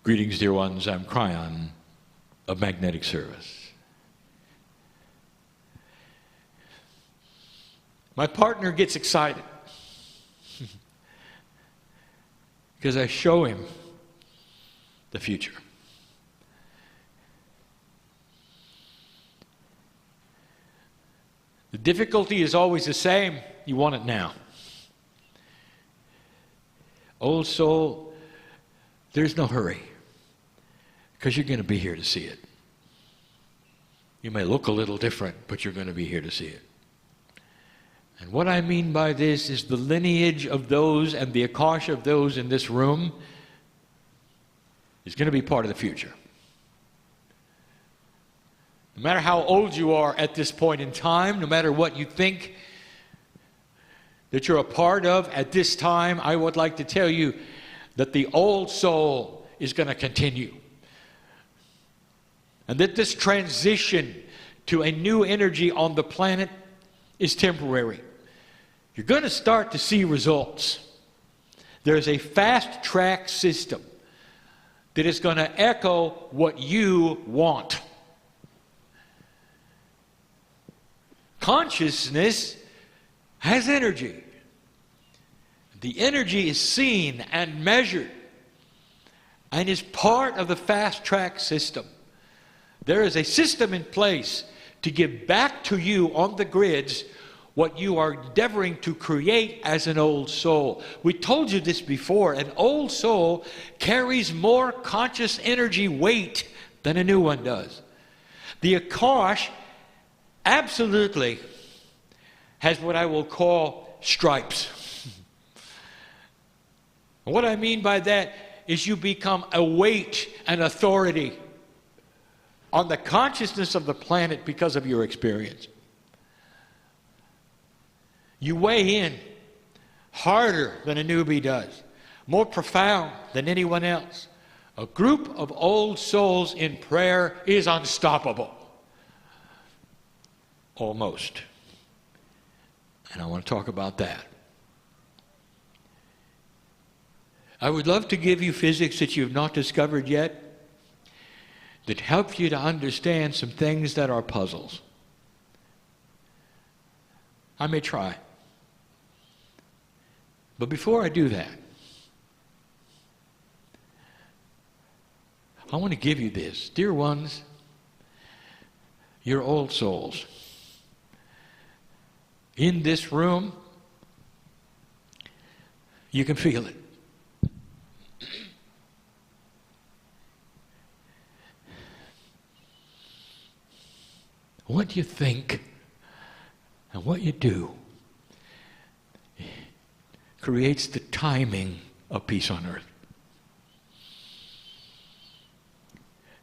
Greetings, dear ones. I'm Kryon of Magnetic Service. My partner gets excited because I show him the future. The difficulty is always the same. You want it now. Old soul, there's no hurry, because you're going to be here to see it. You may look a little different, but you're going to be here to see it. And what I mean by this is the lineage of those and the akasha of those in this room is going to be part of the future. No matter how old you are at this point in time, no matter what you think that you're a part of at this time, I would like to tell you that the old soul is going to continue. And that this transition to a new energy on the planet is temporary. You're going to start to see results. There's a fast-track system that is going to echo what you want. Consciousness has energy. The energy is seen and measured and is part of the fast-track system. There is a system in place to give back to you on the grids what you are endeavoring to create as an old soul. We told you this before. An old soul carries more conscious energy weight than a new one does. The Akash absolutely has what I will call stripes. What I mean by that is you become a weight and authority on the consciousness of the planet because of your experience. You weigh in harder than a newbie does, more profound than anyone else. A group of old souls in prayer is unstoppable. Almost. And I want to talk about that. I would love to give you physics that you've not discovered yet that help you to understand some things that are puzzles. I may try. But before I do that, I want to give you this. Dear ones, you're old souls. In this room, you can feel it. What you think and what you do creates the timing of peace on earth.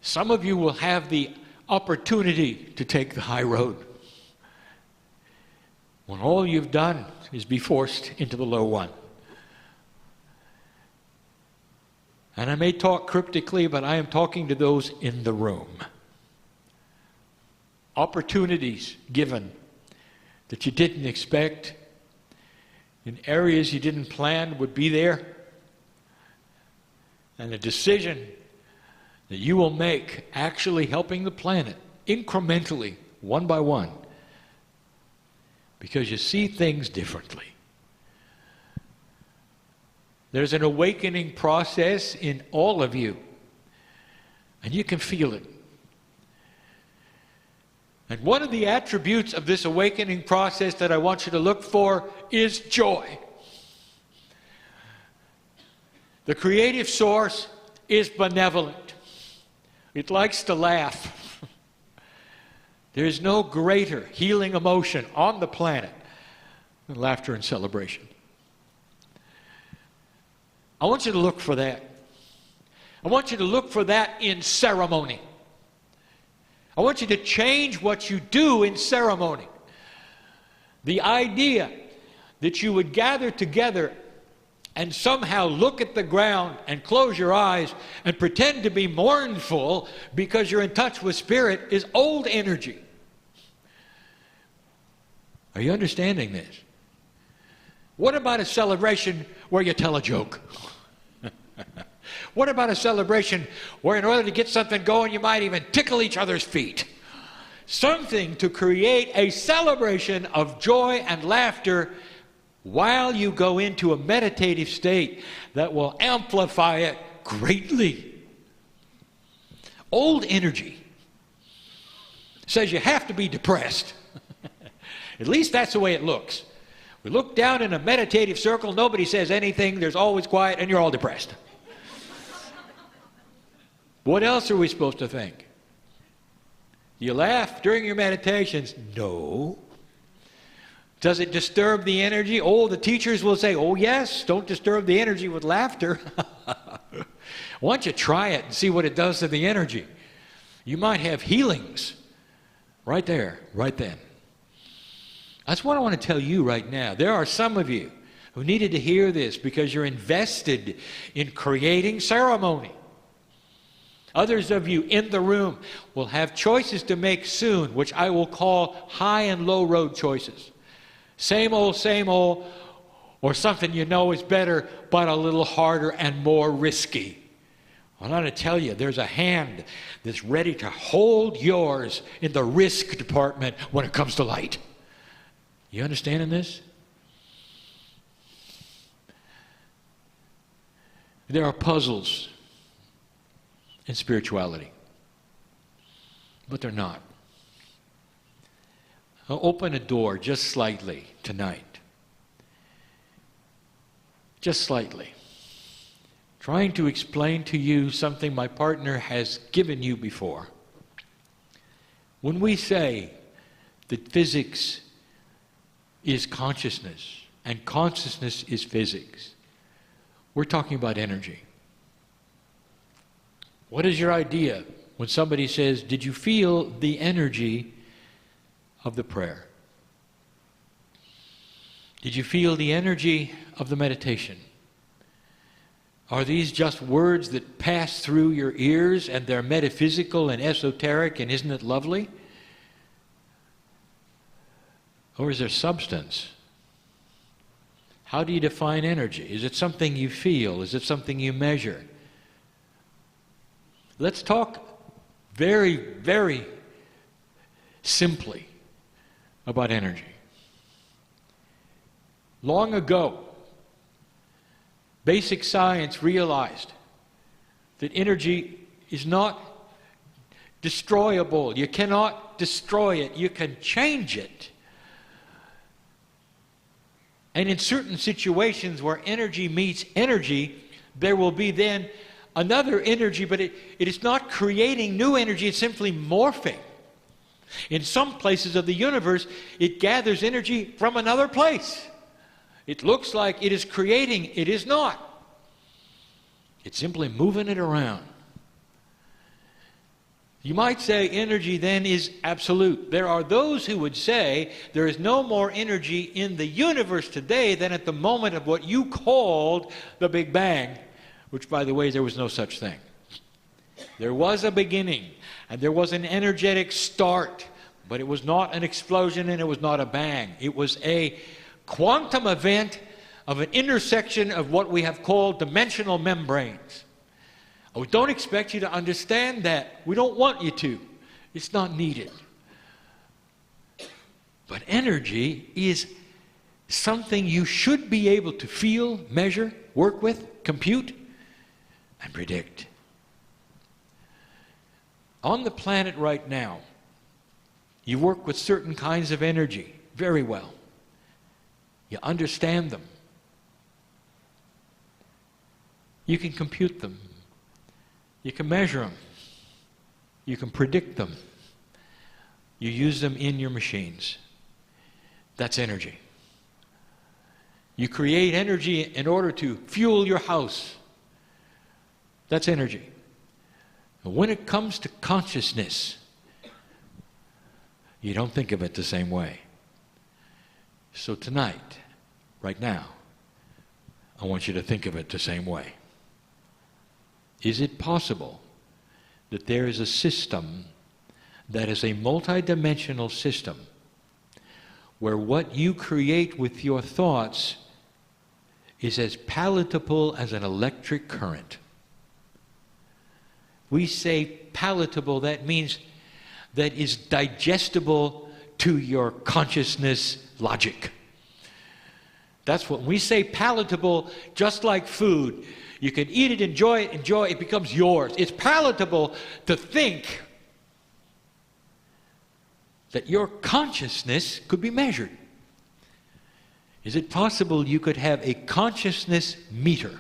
Some of you will have the opportunity to take the high road when all you've done is be forced into the low one. And I may talk cryptically, but I am talking to those in the room. Opportunities given that you didn't expect, in areas you didn't plan would be there, and a decision that you will make actually helping the planet incrementally, one by one, because you see things differently. There's an awakening process in all of you, and you can feel it. And one of the attributes of this awakening process that I want you to look for is joy. The creative source is benevolent. It likes to laugh. There is no greater healing emotion on the planet than laughter and celebration. I want you to look for that. I want you to look for that in ceremony. I want you to change what you do in ceremony. The idea that you would gather together and somehow look at the ground and close your eyes and pretend to be mournful because you're in touch with spirit is old energy. Are you understanding this? What about a celebration where you tell a joke? What about a celebration where in order to get something going, you might even tickle each other's feet? Something to create a celebration of joy and laughter while you go into a meditative state that will amplify it greatly. Old energy says you have to be depressed. At least that's the way it looks. We look down in a meditative circle, nobody says anything, there's always quiet, and you're all depressed. What else are we supposed to think? You laugh during your meditations? No. Does it disturb the energy? Oh, the teachers will say, oh yes, don't disturb the energy with laughter. Why don't you try it and see what it does to the energy? You might have healings right there, right then. That's what I want to tell you right now. There are some of you who needed to hear this because you're invested in creating ceremony. Others of you in the room will have choices to make soon, which I will call high and low road choices. Same old, or something you know is better, but a little harder and more risky. I'm going to tell you, there's a hand that's ready to hold yours in the risk department when it comes to light. You understanding this? There are puzzles in spirituality, but they're not. I'll open a door just slightly tonight. Just slightly. Trying to explain to you something my partner has given you before. When we say that physics is consciousness and consciousness is physics, we're talking about energy. What is your idea when somebody says, did you feel the energy of the prayer? Did you feel the energy of the meditation? Are these just words that pass through your ears and they're metaphysical and esoteric and isn't it lovely? Or is there substance? How do you define energy? Is it something you feel? Is it something you measure? Let's talk very, very simply about energy. Long ago, basic science realized that energy is not destroyable. You cannot destroy it. You can change it. And in certain situations where energy meets energy, there will be then another energy, but it is not creating new energy, it's simply morphing. In some places of the universe, it gathers energy from another place. It looks like it is creating, it is not. It's simply moving it around. You might say energy then is absolute. There are those who would say there is no more energy in the universe today than at the moment of what you called the Big Bang, which, by the way, there was no such thing. There was a beginning, and there was an energetic start, but it was not an explosion and it was not a bang. It was a quantum event of an intersection of what we have called dimensional membranes. We don't expect you to understand that. We don't want you to. It's not needed. But energy is something you should be able to feel, measure, work with, compute, and predict. On the planet right now, you work with certain kinds of energy very well. You understand them. You can compute them. You can measure them. You can predict them. You use them in your machines. That's energy. You create energy in order to fuel your house. That's energy. And when it comes to consciousness, you don't think of it the same way. So tonight, right now, I want you to think of it the same way. Is it possible that there is a system that is a multidimensional system where what you create with your thoughts is as palatable as an electric current? we say palatable, that means that is digestible to your consciousness logic. That's what we say palatable, just like food. You can eat it, enjoy it, it becomes yours. It's palatable to think that your consciousness could be measured. Is it possible you could have a consciousness meter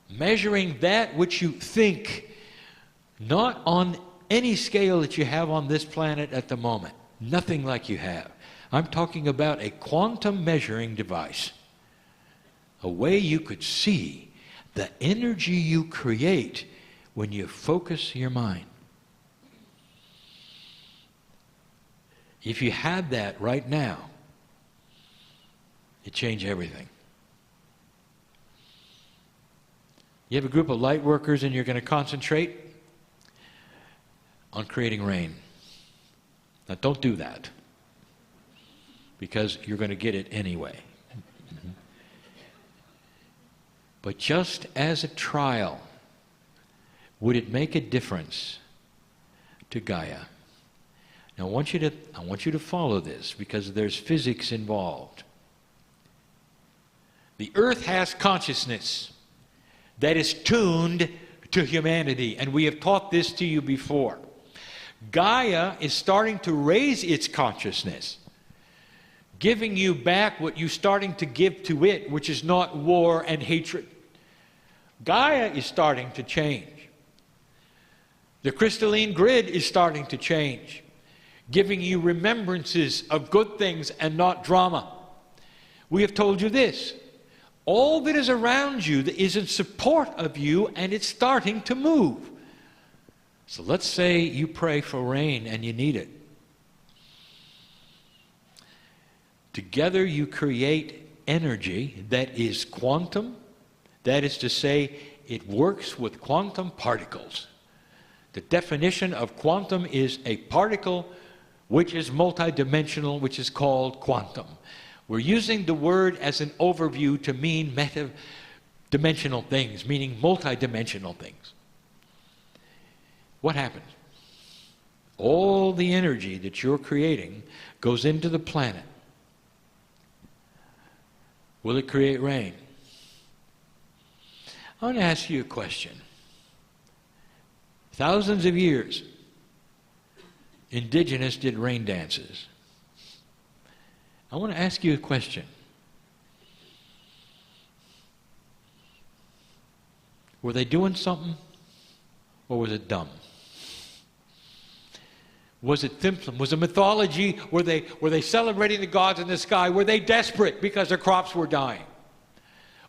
measuring that which you think, not on any scale that you have on this planet at the moment, nothing like you have. I'm talking about a quantum measuring device, a way you could see the energy you create when you focus your mind. If you had that right now, it'd change everything. You have a group of light workers and you're going to concentrate on creating rain. Now don't do that, because you're going to get it anyway. But just as a trial, would it make a difference to Gaia? Now I want you to follow this, because there's physics involved. The earth has consciousness that is tuned to humanity, and we have taught this to you before. Gaia is starting to raise its consciousness, giving you back what you're starting to give to it, which is not war and hatred. Gaia is starting to change. The crystalline grid is starting to change, giving you remembrances of good things and not drama. We have told you this. All that is around you that is in support of you, and it's starting to move. So let's say you pray for rain and you need it. Together you create energy that is quantum. That is to say, it works with quantum particles. The definition of quantum is a particle which is multidimensional, which is called quantum. We're using the word as an overview to mean meta-dimensional things, meaning multidimensional things. What happens? All the energy that you're creating goes into the planet. Will it create rain? I want to ask you a question. Thousands of years, indigenous did rain dances. I want to ask you a question. Were they doing something, or was it dumb? Was it simple? Was it mythology? Were they celebrating the gods in the sky? Were they desperate because their crops were dying?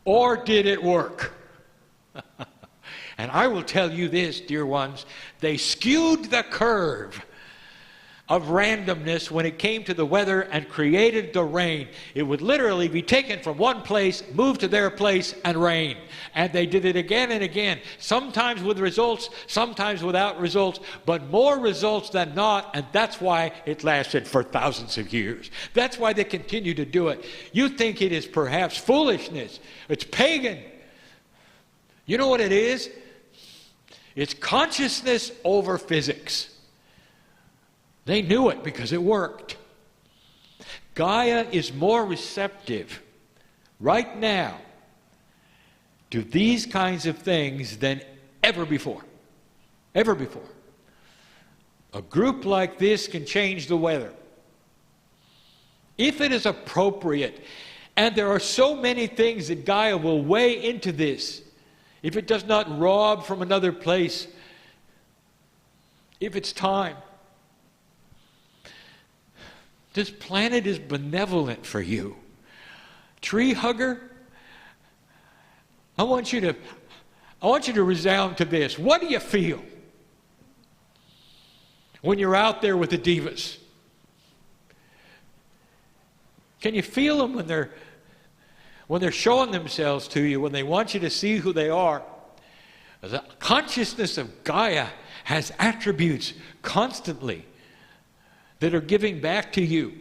Or did it work? And I will tell you this, dear ones, they skewed the curve of randomness when it came to the weather and created the rain. It would literally be taken from one place, moved to their place, and rain. And they did it again and again, sometimes with results, sometimes without results, but more results than not, and that's why it lasted for thousands of years. That's why they continue to do it. You think it is perhaps foolishness. It's pagan. You know what it is? It's consciousness over physics. They knew it because it worked. Gaia is more receptive right now to these kinds of things than ever before. Ever before. A group like this can change the weather, if it is appropriate. And there are so many things that Gaia will weigh into this. If it does not rob from another place, if it's time. This planet is benevolent for you. Tree hugger, I want you to resound to this. What do you feel when you're out there with the divas? Can you feel them when they're showing themselves to you, when they want you to see who they are? The consciousness of Gaia has attributes constantly that are giving back to you.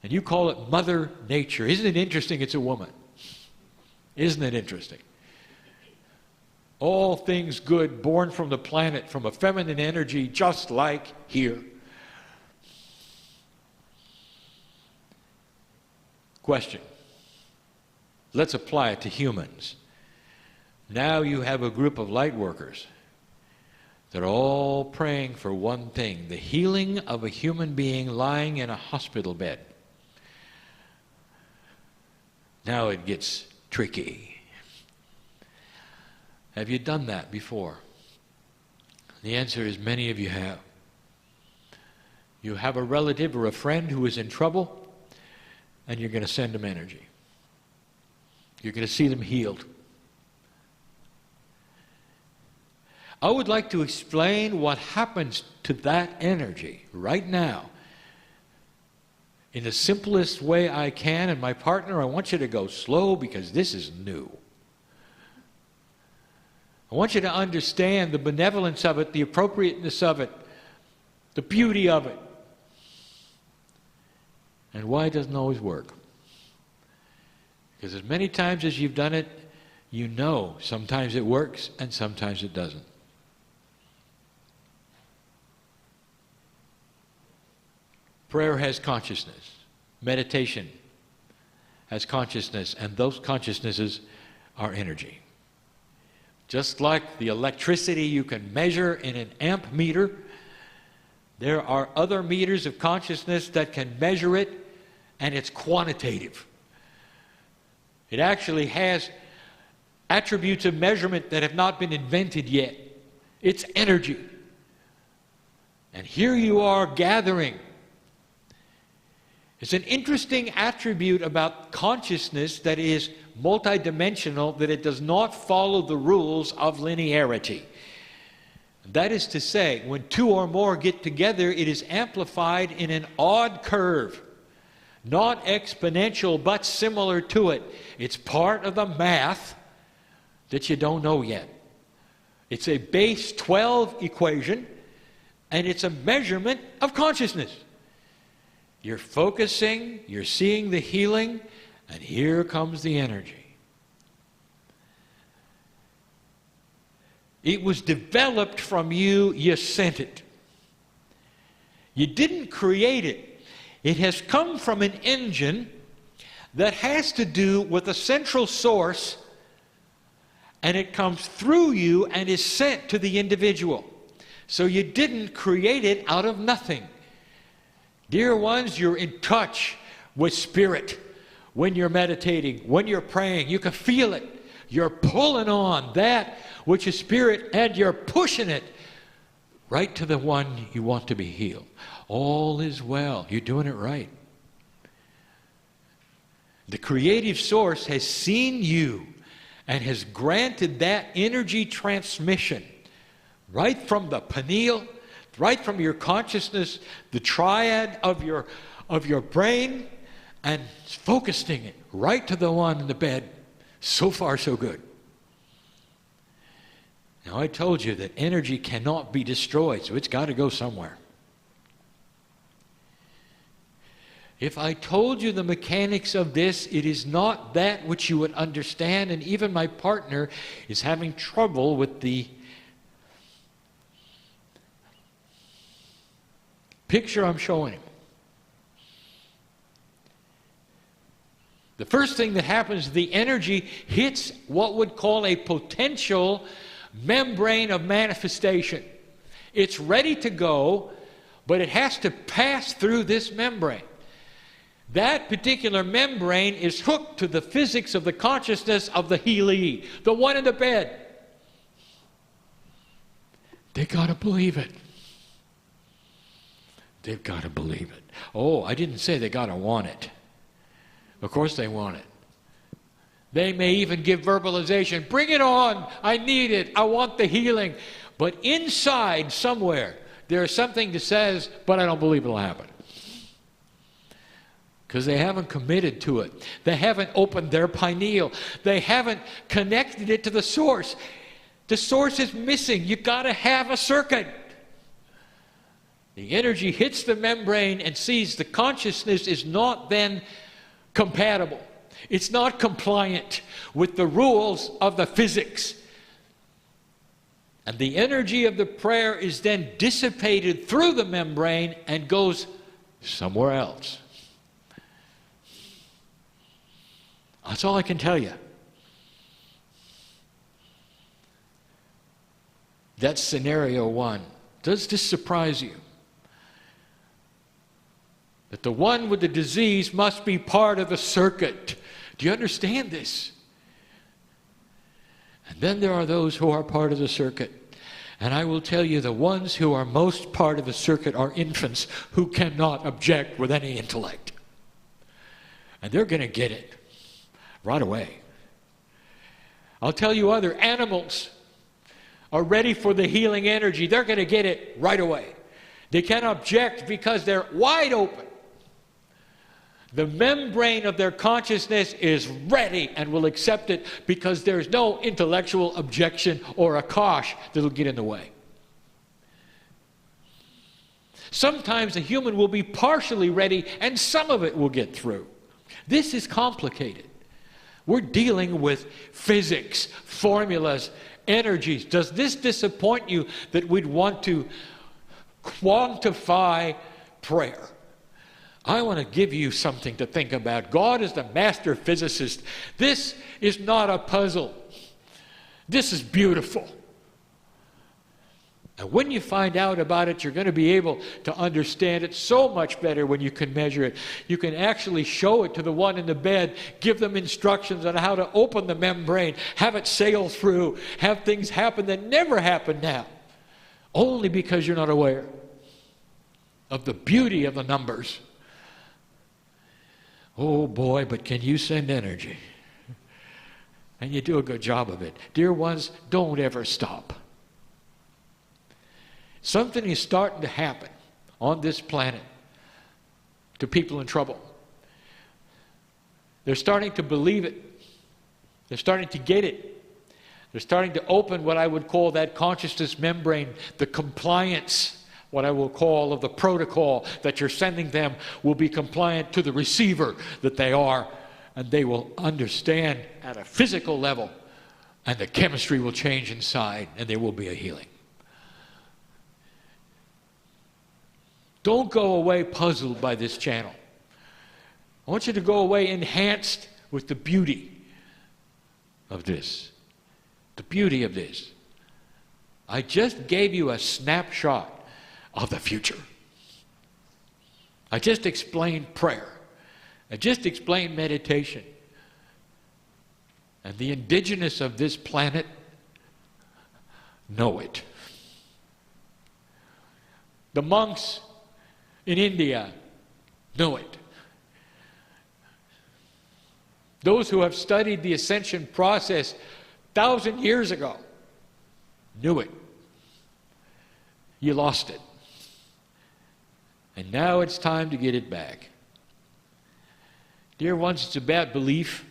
And you call it Mother Nature. Isn't it interesting it's a woman? Isn't it interesting? All things good born from the planet, from a feminine energy, just like here. Question. Let's apply it to humans. Now you have a group of light workers that are all praying for one thing, the healing of a human being lying in a hospital bed. Now it gets tricky. Have you done that before? The answer is many of you have. You have a relative or a friend who is in trouble, and you're going to send them energy. You're going to see them healed. I would like to explain what happens to that energy right now in the simplest way I can. And my partner, I want you to go slow because this is new. I want you to understand the benevolence of it, the appropriateness of it, the beauty of it, and why it doesn't always work. Because as many times as you've done it, you know sometimes it works and sometimes it doesn't. Prayer has consciousness. Meditation has consciousness, and those consciousnesses are energy. Just like the electricity you can measure in an amp meter, there are other meters of consciousness that can measure it, and it's quantitative. It actually has attributes of measurement that have not been invented yet. It's energy. And here you are gathering. It's an interesting attribute about consciousness that is multidimensional, that it does not follow the rules of linearity. That is to say, when two or more get together, it is amplified in an odd curve. Not exponential, but similar to it. It's part of the math that you don't know yet. It's a base 12 equation, and it's a measurement of consciousness. You're focusing, you're seeing the healing, and here comes the energy. It was developed from you, you sent it. You didn't create it. It has come from an engine that has to do with a central source, and it comes through you and is sent to the individual. So you didn't create it out of nothing. Dear ones, you're in touch with spirit when you're meditating, when you're praying. You can feel it. You're pulling on that which is spirit, and you're pushing it right to the one you want to be healed. All is well. You're doing it right. The creative source has seen you and has granted that energy transmission right from the pineal, right from your consciousness, the triad of your brain, and focusing it right to the one in the bed. So far, so good. Now, I told you that energy cannot be destroyed, so it's got to go somewhere. If I told you the mechanics of this, it is not that which you would understand, and even my partner is having trouble with the picture I'm showing him. The first thing that happens, the energy hits what would call a potential membrane of manifestation. It's ready to go, but it has to pass through this membrane. That particular membrane is hooked to the physics of the consciousness of the healee, the one in the bed. They got to believe it. They've got to believe it. Oh, I didn't say they got to want it. Of course they want it. They may even give verbalization. Bring it on. I need it. I want the healing. But inside somewhere, there is something that says, but I don't believe it'll happen. Because they haven't committed to it. They haven't opened their pineal. They haven't connected it to the source. The source is missing. You've got to have a circuit. The energy hits the membrane and sees the consciousness is not then compatible. It's not compliant with the rules of the physics. And the energy of the prayer is then dissipated through the membrane and goes somewhere else. That's all I can tell you. That's scenario one. Does this surprise you? That the one with the disease must be part of the circuit. Do you understand this? And then there are those who are part of the circuit. And I will tell you, the ones who are most part of the circuit are infants who cannot object with any intellect. And they're going to get it right away. I'll tell you, other animals are ready for the healing energy. They're going to get it right away. They can't object because they're wide open. The membrane of their consciousness is ready and will accept it because there's no intellectual objection or a kosh that'll get in the way. Sometimes a human will be partially ready and some of it will get through. This is complicated. We're dealing with physics, formulas, energies. Does this disappoint you that we'd want to quantify prayer? I want to give you something to think about. God is the master physicist. This is not a puzzle. This is beautiful. And when you find out about it, you're going to be able to understand it so much better when you can measure it. You can actually show it to the one in the bed, give them instructions on how to open the membrane, have it sail through, have things happen that never happen now, only because you're not aware of the beauty of the numbers. Oh boy, but can you send energy? And you do a good job of it. Dear ones, don't ever stop. Something is starting to happen on this planet to people in trouble. They're starting to believe it. They're starting to get it. They're starting to open what I would call that consciousness membrane, the compliance, what I will call of the protocol that you're sending them will be compliant to the receiver that they are, and they will understand at a physical level, and the chemistry will change inside, and there will be a healing. Don't go away puzzled by this channel. I want you to go away enhanced with the beauty of this. The beauty of this. I just gave you a snapshot of the future. I just explained prayer. I just explained meditation. And the indigenous of this planet know it. The monks in India know it. Those who have studied the ascension process 1,000 years ago knew it. You lost it. And now it's time to get it back. Dear ones, it's about belief.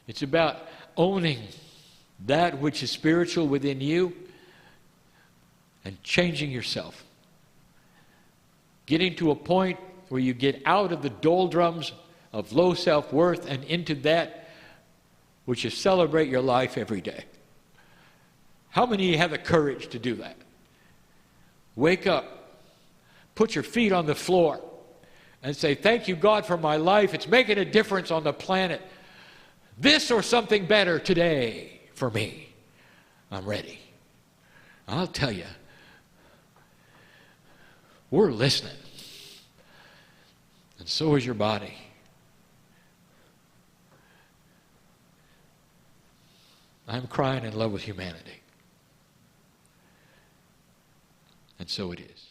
It's about owning that which is spiritual within you and changing yourself. Getting to a point where you get out of the doldrums of low self-worth and into that which is celebrate your life every day. How many of you have the courage to do that? Wake up, put your feet on the floor, and say, thank you, God, for my life. It's making a difference on the planet. This or something better today for me. I'm ready. I'll tell you, we're listening. And so is your body. I'm crying in love with humanity. And so it is.